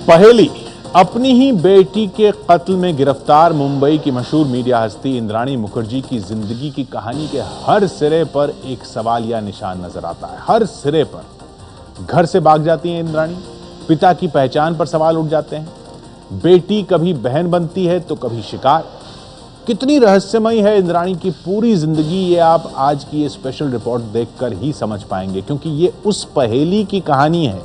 पहेली। अपनी ही बेटी के कत्ल में गिरफ्तार मुंबई की मशहूर मीडिया हस्ती इंद्राणी मुखर्जी की जिंदगी की कहानी के हर सिरे पर एक सवाल या निशान नजर आता है। हर सिरे पर घर से भाग जाती है इंद्राणी, पिता की पहचान पर सवाल उठ जाते हैं। बेटी कभी बहन बनती है तो कभी शिकार। कितनी रहस्यमयी है इंद्राणी की पूरी जिंदगी, ये आप आज की ये स्पेशल रिपोर्ट देखकर ही समझ पाएंगे, क्योंकि ये उस पहेली की कहानी है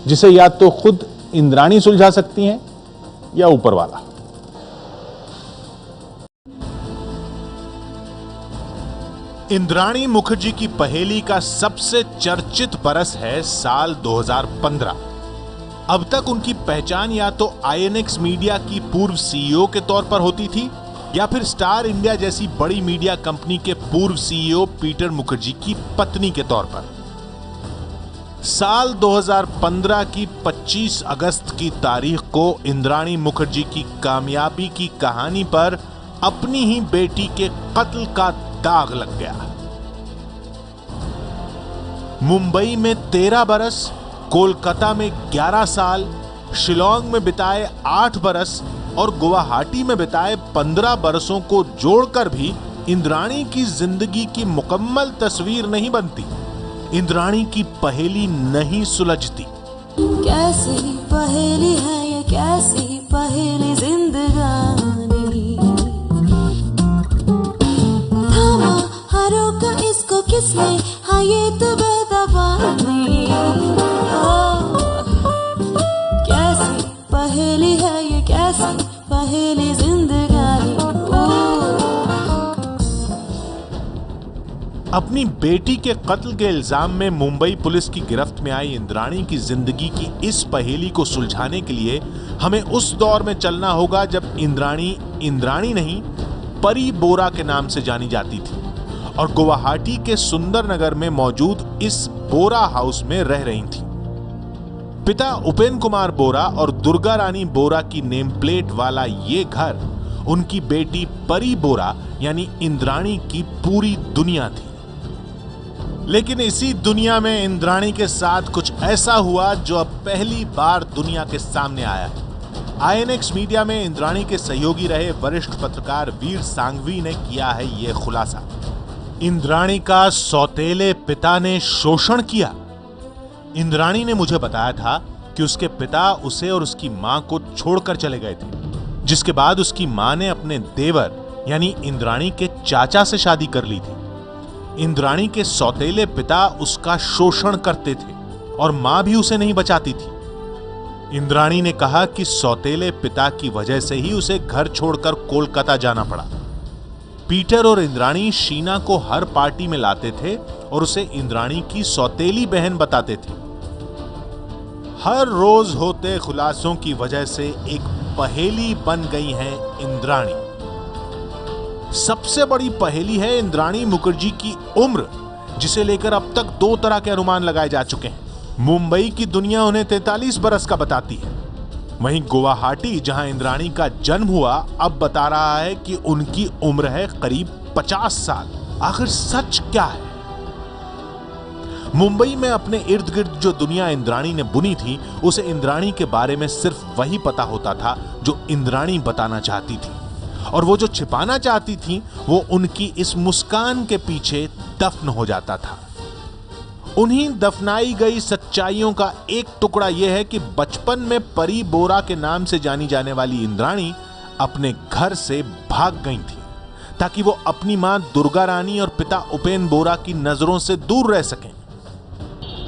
जिसे या तो खुद इंद्राणी सुलझा सकती हैं या ऊपर वाला। इंद्राणी मुखर्जी की पहेली का सबसे चर्चित बरस है साल 2015। अब तक उनकी पहचान या तो आईएनएक्स मीडिया की पूर्व सीईओ के तौर पर होती थी या फिर स्टार इंडिया जैसी बड़ी मीडिया कंपनी के पूर्व सीईओ पीटर मुखर्जी की पत्नी के तौर पर। साल 2015 की 25 अगस्त की तारीख को इंद्राणी मुखर्जी की कामयाबी की कहानी पर अपनी ही बेटी के कत्ल का दाग लग गया। मुंबई में 13 बरस, कोलकाता में 11 साल, शिलोंग में बिताए 8 बरस और गुवाहाटी में बिताए 15 बरसों को जोड़कर भी इंद्राणी की जिंदगी की मुकम्मल तस्वीर नहीं बनती। इंद्राणी की पहेली नहीं सुलझती। कैसी पहेली है ये, कैसी पहेली जिंदगानी। थामा हारों का इसको किसने, हाँ ये तो बेदबानी। कैसी पहेली है ये, कैसी पहेली जिंदगानी। अपनी बेटी के कत्ल के इल्जाम में मुंबई पुलिस की गिरफ्त में आई इंद्राणी की जिंदगी की इस पहेली को सुलझाने के लिए हमें उस दौर में चलना होगा जब इंद्राणी नहीं, परी बोरा के नाम से जानी जाती थी और गुवाहाटी के सुंदर नगर में मौजूद इस बोरा हाउस में रह रही थी। पिता उपेन कुमार बोरा और दुर्गा रानी बोरा की नेम प्लेट वाला ये घर उनकी बेटी परी बोरा यानी इंद्राणी की पूरी दुनिया थी। लेकिन इसी दुनिया में इंद्राणी के साथ कुछ ऐसा हुआ जो अब पहली बार दुनिया के सामने आया है। आईएनएक्स मीडिया में इंद्राणी के सहयोगी रहे वरिष्ठ पत्रकार वीर सांघवी ने किया है यह खुलासा। इंद्राणी का सौतेले पिता ने शोषण किया। इंद्राणी ने मुझे बताया था कि उसके पिता उसे और उसकी मां को छोड़कर चले गए थे, जिसके बाद उसकी मां ने अपने देवर यानी इंद्राणी के चाचा से शादी कर ली थी। इंद्राणी के सौतेले पिता उसका शोषण करते थे और मां भी उसे नहीं बचाती थी। इंद्राणी ने कहा कि सौतेले पिता की वजह से ही उसे घर छोड़कर कोलकाता जाना पड़ा। पीटर और इंद्राणी शीना को हर पार्टी में लाते थे और उसे इंद्राणी की सौतेली बहन बताते थे। हर रोज होते खुलासों की वजह से एक पहेली बन गई है इंद्राणी। सबसे बड़ी पहेली है इंद्राणी मुखर्जी की उम्र, जिसे लेकर अब तक 2 तरह के अनुमान लगाए जा चुके हैं। मुंबई की दुनिया उन्हें 43 बरस का बताती है, वहीं गुवाहाटी जहां इंद्राणी का जन्म हुआ अब बता रहा है कि उनकी उम्र है करीब 50 साल। आखिर सच क्या है? मुंबई में अपने इर्द गिर्द जो दुनिया इंद्राणी ने बुनी थी, उसे इंद्राणी के बारे में सिर्फ वही पता होता था जो इंद्राणी बताना चाहती थी, और वो जो छिपाना चाहती थी वो उनकी इस मुस्कान के पीछे दफन हो जाता था। उन्हीं दफनाई गई सच्चाइयों का एक टुकड़ा यह है कि बचपन में परी बोरा के नाम से जानी जाने वाली इंद्राणी अपने घर से भाग गई थी ताकि वो अपनी मां दुर्गा रानी और पिता उपेन बोरा की नजरों से दूर रह सकें।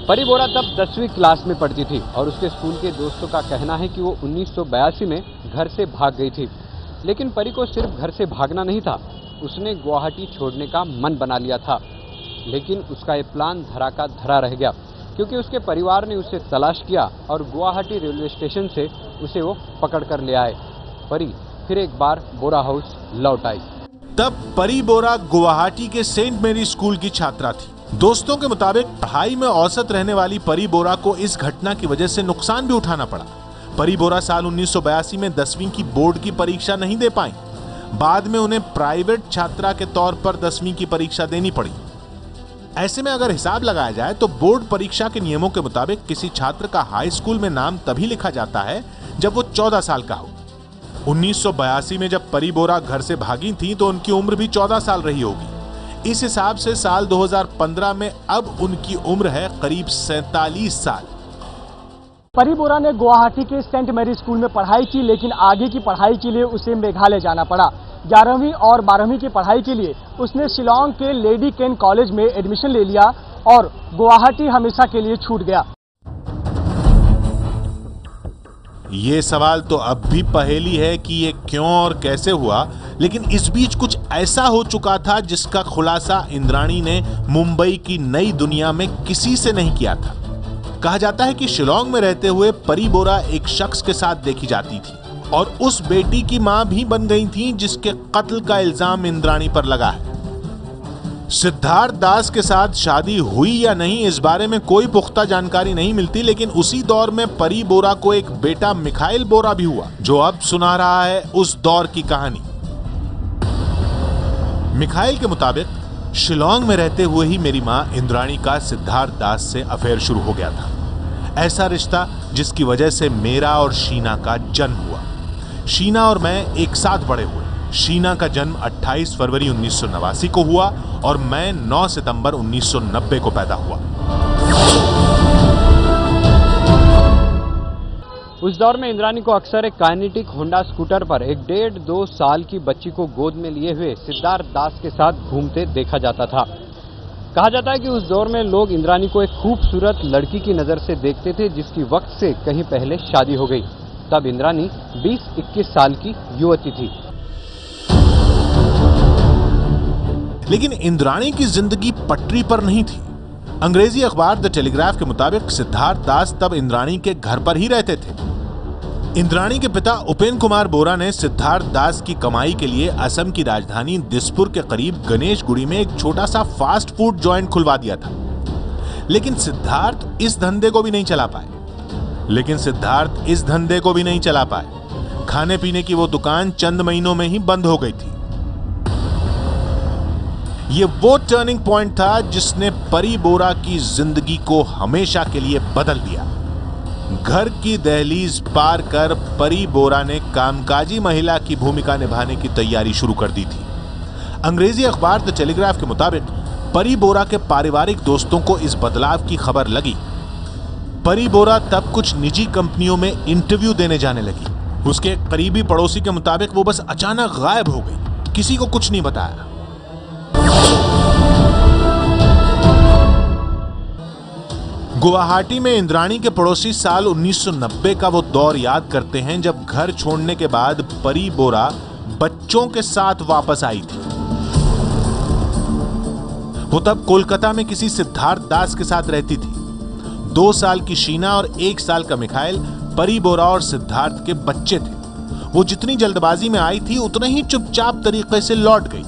परी बोरा तब 10वीं क्लास में पढ़ती थी और उसके स्कूल के दोस्तों का कहना है कि वो 1982 में घर से भाग गई थी। लेकिन परी को सिर्फ घर से भागना नहीं था, उसने गुवाहाटी छोड़ने का मन बना लिया था। लेकिन उसका ये प्लान धरा का धरा रह गया, क्योंकि उसके परिवार ने उसे तलाश किया और गुवाहाटी रेलवे स्टेशन से उसे वो पकड़ कर ले आए। परी फिर एक बार बोरा हाउस लौट आई। तब परी बोरा गुवाहाटी के सेंट मेरी स्कूल की छात्रा थी। दोस्तों के मुताबिक पढ़ाई में औसत रहने वाली परी बोरा को इस घटना की वजह से नुकसान भी उठाना पड़ा। परी बोरा साल 1982 में 10वीं की बोर्ड की परीक्षा नहीं दे पाई। बाद में उन्हें प्राइवेट छात्रा के तौर पर 10वीं की परीक्षा देनी पड़ी। ऐसे में अगर हिसाब लगाया जाए तो बोर्ड परीक्षा के नियमों के मुताबिक किसी छात्र का हाई स्कूल में नाम तभी लिखा जाता है जब वो 14 साल का हो। 1982 में जब परी बोरा घर से भागी थी तो उनकी उम्र भी 14 साल रही होगी। इस हिसाब से साल 2015 में अब उनकी उम्र है करीब 47 साल। परी बोरा ने गुवाहाटी के सेंट मैरी स्कूल में पढ़ाई की, लेकिन आगे की पढ़ाई के लिए उसे मेघालय जाना पड़ा। 11वीं और 12वीं की पढ़ाई के लिए उसने शिलांग के लेडी केन कॉलेज में एडमिशन ले लिया और गुवाहाटी हमेशा के लिए छूट गया। ये सवाल तो अब भी पहेली है कि ये क्यों और कैसे हुआ, लेकिन इस बीच कुछ ऐसा हो चुका था जिसका खुलासा इंद्राणी ने मुंबई की नई दुनिया में किसी से नहीं किया था। कहा जाता है कि शिलांग में रहते हुए परी बोरा एक शख्स के साथ देखी जाती थी और उस बेटी की मां भी बन गई थी जिसके कत्ल का इल्जाम इंद्राणी पर लगा है। सिद्धार्थ दास के साथ शादी हुई या नहीं इस बारे में कोई पुख्ता जानकारी नहीं मिलती, लेकिन उसी दौर में परी बोरा को एक बेटा मिखाइल बोरा भी हुआ जो अब सुना रहा है उस दौर की कहानी। मिखाइल के मुताबिक शिलांग में रहते हुए ही मेरी मां इंद्राणी का सिद्धार्थ दास से अफेयर शुरू हो गया था। ऐसा रिश्ता जिसकी वजह से मेरा और शीना का जन्म हुआ। शीना और मैं एक साथ बड़े हुए। शीना का जन्म 28 फरवरी 1989 को हुआ और मैं 9 सितंबर 1990 को पैदा हुआ। उस दौर में इंद्राणी को अक्सर एक काइनेटिक होंडा स्कूटर पर एक 1.5-2 साल की बच्ची को गोद में लिए हुए सिद्धार्थ दास के साथ घूमते देखा जाता था। कहा जाता है कि उस दौर में लोग इंद्राणी को एक खूबसूरत लड़की की नज़र से देखते थे जिसकी वक्त से कहीं पहले शादी हो गई। तब इंद्राणी 20-21 साल की युवती थी। लेकिन इंद्राणी की जिंदगी पटरी पर नहीं थी। अंग्रेजी अखबार द टेलीग्राफ के मुताबिक सिद्धार्थ दास तब इंद्राणी के घर पर ही रहते थे। इंद्राणी के पिता उपेन कुमार बोरा ने सिद्धार्थ दास की कमाई के लिए असम की राजधानी दिसपुर के करीब गणेशगुड़ी में एक छोटा सा फास्ट फूड जॉइंट खुलवा दिया था। लेकिन सिद्धार्थ इस धंधे को भी नहीं चला पाए। खाने पीने की वो दुकान चंद महीनों में ही बंद हो गई थी। ये वो टर्निंग पॉइंट था जिसने परी बोरा की जिंदगी को हमेशा के लिए बदल दिया। घर की दहलीज पार कर परी बोरा ने कामकाजी महिला की भूमिका निभाने की तैयारी शुरू कर दी थी। अंग्रेजी अखबार द टेलीग्राफ के मुताबिक परी बोरा के पारिवारिक दोस्तों को इस बदलाव की खबर लगी। परी बोरा तब कुछ निजी कंपनियों में इंटरव्यू देने जाने लगी। उसके एक करीबी पड़ोसी के मुताबिक वो बस अचानक गायब हो गई, किसी को कुछ नहीं बताया। गुवाहाटी में इंद्राणी के पड़ोसी साल 1990 का वो दौर याद करते हैं जब घर छोड़ने के बाद परी बोरा बच्चों के साथ वापस आई थी। वो तब कोलकाता में किसी सिद्धार्थ दास के साथ रहती थी। 2 साल की शीना और 1 साल का मिखाइल परी बोरा और सिद्धार्थ के बच्चे थे। वो जितनी जल्दबाजी में आई थी उतने ही चुपचाप तरीके से लौट गई।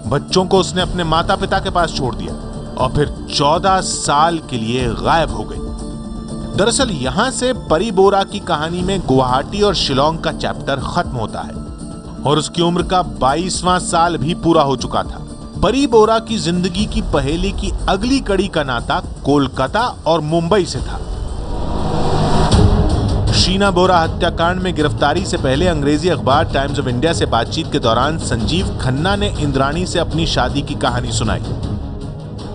बच्चों को उसने अपने माता पिता के पास छोड़ दिया और फिर 14 साल के लिए गायब हो गई। दरअसल यहां से परी बोरा की कहानी में गुवाहाटी और शिलांग का चैप्टर खत्म होता है और उसकी उम्र का 22वां साल भी पूरा हो चुका था। परी बोरा की जिंदगी की पहेली की अगली कड़ी का नाता कोलकाता और मुंबई से था। शीना बोरा हत्याकांड में गिरफ्तारी से पहले अंग्रेजी अखबार टाइम्स ऑफ इंडिया से बातचीत के दौरान संजीव खन्ना ने इंद्राणी से अपनी शादी की कहानी सुनाई।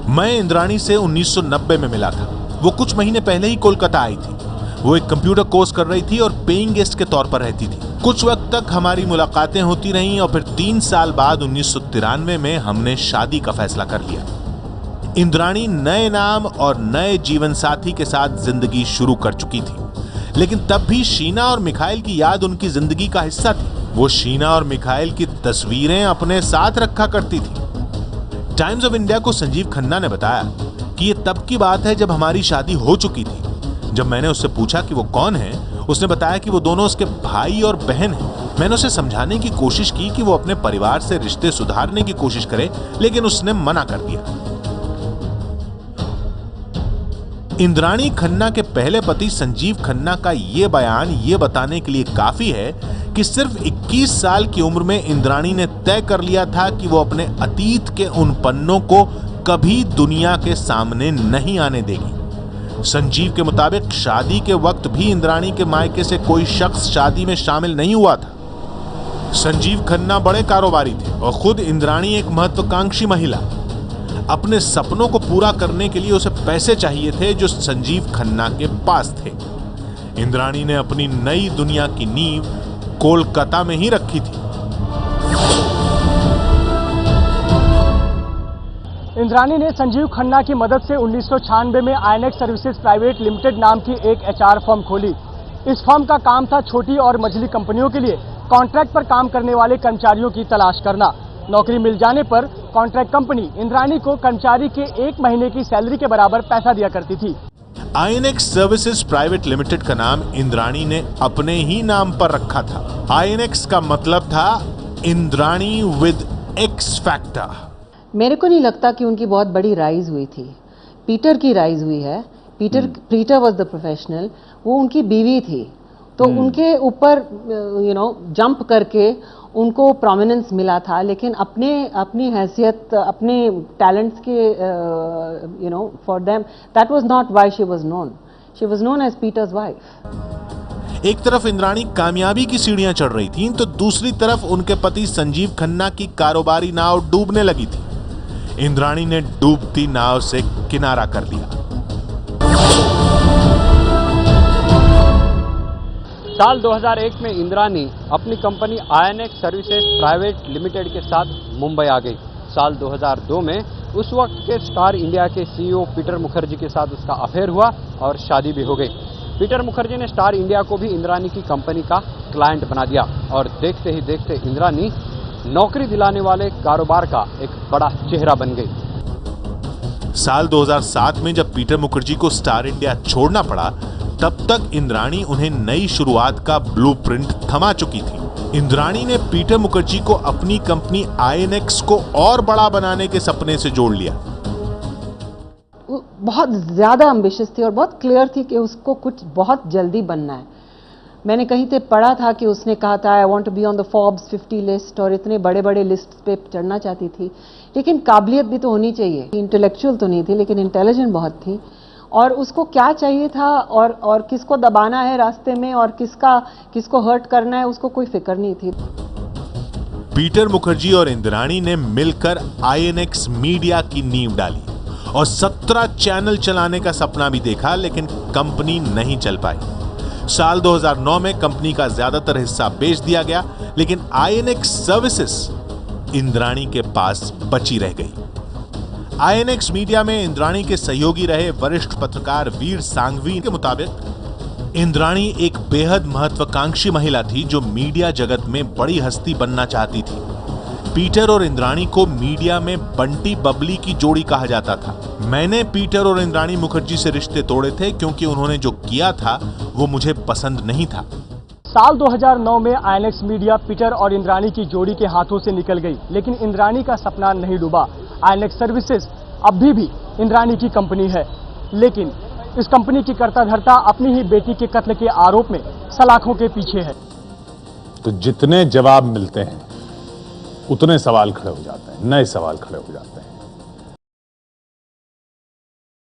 मैं इंद्राणी से 1990 में मिला था। वो कुछ महीने पहले ही कोलकाता आई थी। वो एक कंप्यूटर कोर्स कर रही थी और पेइंग गेस्ट के तौर पर रहती थी। कुछ वक्त तक हमारी मुलाकातें होती रहीं और फिर 3 साल बाद 1993 में हमने शादी का फैसला कर लिया। इंद्राणी नए नाम और नए जीवन साथी के साथ जिंदगी शुरू कर चुकी थी, लेकिन तब भी शीना और मिखाइल की याद उनकी जिंदगी का हिस्सा थी। वो शीना और मिखाइल की तस्वीरें अपने साथ रखा करती थी। टाइम्स ऑफ इंडिया को संजीव खन्ना ने बताया कि ये तब की बात है जब हमारी शादी हो चुकी थी। जब मैंने उससे पूछा कि वो कौन है, उसने बताया कि वो दोनों उसके भाई और बहन हैं। मैंने उसे समझाने की कोशिश की कि वो अपने परिवार से रिश्ते सुधारने की कोशिश करे, लेकिन उसने मना कर दिया। इंद्राणी खन्ना के पहले पति संजीव खन्ना का ये बयान ये बताने के लिए काफी है कि सिर्फ 21 साल की उम्र में इंद्राणी ने तय कर लिया था कि वो अपने अतीत के उन पन्नों को कभी दुनिया के सामने नहीं आने देगी। संजीव के मुताबिक शादी के वक्त भी इंद्राणी के मायके से कोई शख्स शादी में शामिल नहीं हुआ था। संजीव खन्ना बड़े कारोबारी थे और खुद इंद्राणी एक महत्वाकांक्षी महिला। अपने सपनों को पूरा करने के लिए उसे पैसे चाहिए थे जो संजीव खन्ना के पास थे। इंद्राणी ने अपनी नई दुनिया की नींव कोलकाता में ही रखी थी। इंद्राणी ने संजीव खन्ना की मदद से 1996 में आईएनएक्स सर्विसेज प्राइवेट लिमिटेड नाम की एक एचआर फर्म खोली। इस फर्म का काम था छोटी और मझली कंपनियों के लिए कॉन्ट्रैक्ट पर काम करने वाले कर्मचारियों की तलाश करना। नौकरी मिल जाने पर कॉन्ट्रैक्ट कंपनी इंद्राणी को कर्मचारी के 1 महीने की सैलरी के बराबर पैसा दिया करती थी। आईएनएक्स सर्विसेज प्राइवेट लिमिटेड का नाम इंद्राणी ने अपने ही नाम पर रखा था। आईएनएक्स का मतलब था इंद्राणी विद एक्स फैक्टर। मेरे को नहीं लगता कि उनकी बहुत बड़ी राइज हुई थी। पीटर की राइज हुई है। पीटर वाज द प्रोफेशनल, वो उनकी बीवी थी, तो उनके ऊपर जंप करके उनको प्रोमिनेंस मिला था, लेकिन अपनी हैसियत, अपने टैलेंट्स के for them that was not why she was known. She was known as Peter's wife. एक तरफ इंद्राणी कामयाबी की सीढ़ियां चढ़ रही थीं, तो दूसरी तरफ उनके पति संजीव खन्ना की कारोबारी नाव डूबने लगी थी। इंद्राणी ने डूबती नाव से किनारा कर लिया। साल 2001 में इंद्राणी अपनी company INX services private limited के साथ मुंबई आ गई। साल 2002 में उस वक्त के स्टार इंडिया के सीईओ पीटर मुखर्जी के साथ उसका अफेयर हुआ और शादी भी हो गई। पीटर मुखर्जी ने स्टार इंडिया को भी इंद्राणी की कंपनी का क्लाइंट बना दिया और देखते ही देखते इंद्राणी नौकरी दिलाने वाले कारोबार का एक बड़ा चेहरा बन गई। साल 2007 में जब पीटर मुखर्जी को स्टार इंडिया छोड़ना पड़ा, तब तक इंद्राणी उन्हें नई शुरुआत का ब्लूप्रिंट थमा चुकी थी। इंद्राणी ने पीटर मुखर्जी को अपनी कंपनी आईएनएक्स को और बड़ा बनाने के सपने से जोड़ लिया। बहुत ज्यादा एम्बिशियस थी और बहुत क्लियर थी कि उसको कुछ बहुत जल्दी बनना है। मैंने कहीं पे पढ़ा था कि उसने कहा था I want to be on the Forbes 50 list, और इतने बड़े बड़े लिस्ट पे चढ़ना चाहती थी। लेकिन काबिलियत भी तो होनी चाहिए। इंटेलेक्चुअल तो नहीं थी, लेकिन इंटेलिजेंट बहुत थी। और उसको क्या चाहिए था और किसको दबाना है रास्ते में और किसको हर्ट करना है, उसको कोई फिक्र नहीं थी। पीटर मुखर्जी और इंद्राणी ने मिलकर आईएनएक्स मीडिया की नींव डाली और 17 चैनल चलाने का सपना भी देखा, लेकिन कंपनी नहीं चल पाई। साल 2009 में कंपनी का ज्यादातर हिस्सा बेच दिया गया, लेकिन आईएनएक्स सर्विसेज इंद्राणी के पास बची रह गई। आईएनएक्स मीडिया में इंद्राणी के सहयोगी रहे वरिष्ठ पत्रकार वीर सांघवी के मुताबिक इंद्राणी एक बेहद महत्वाकांक्षी महिला थी जो मीडिया जगत में बड़ी हस्ती बनना चाहती थी। पीटर और इंद्राणी को मीडिया में बंटी बबली की जोड़ी कहा जाता था। मैंने पीटर और इंद्राणी मुखर्जी से रिश्ते तोड़े थे क्योंकि उन्होंने जो किया था वो मुझे पसंद नहीं था। साल 2009 में आईएनएक्स मीडिया पीटर और इंद्राणी की जोड़ी के हाथों से निकल गई, लेकिन इंद्राणी का सपना नहीं डूबा। आईएनएक्स सर्विसेज अभी भी इंद्राणी की कंपनी है, लेकिन इस कंपनी की कर्ता धर्ता अपनी ही बेटी के कत्ल के आरोप में सलाखों के पीछे है। तो जितने जवाब मिलते हैं उतने सवाल खड़े हो जाते हैं, नए सवाल खड़े हो जाते हैं।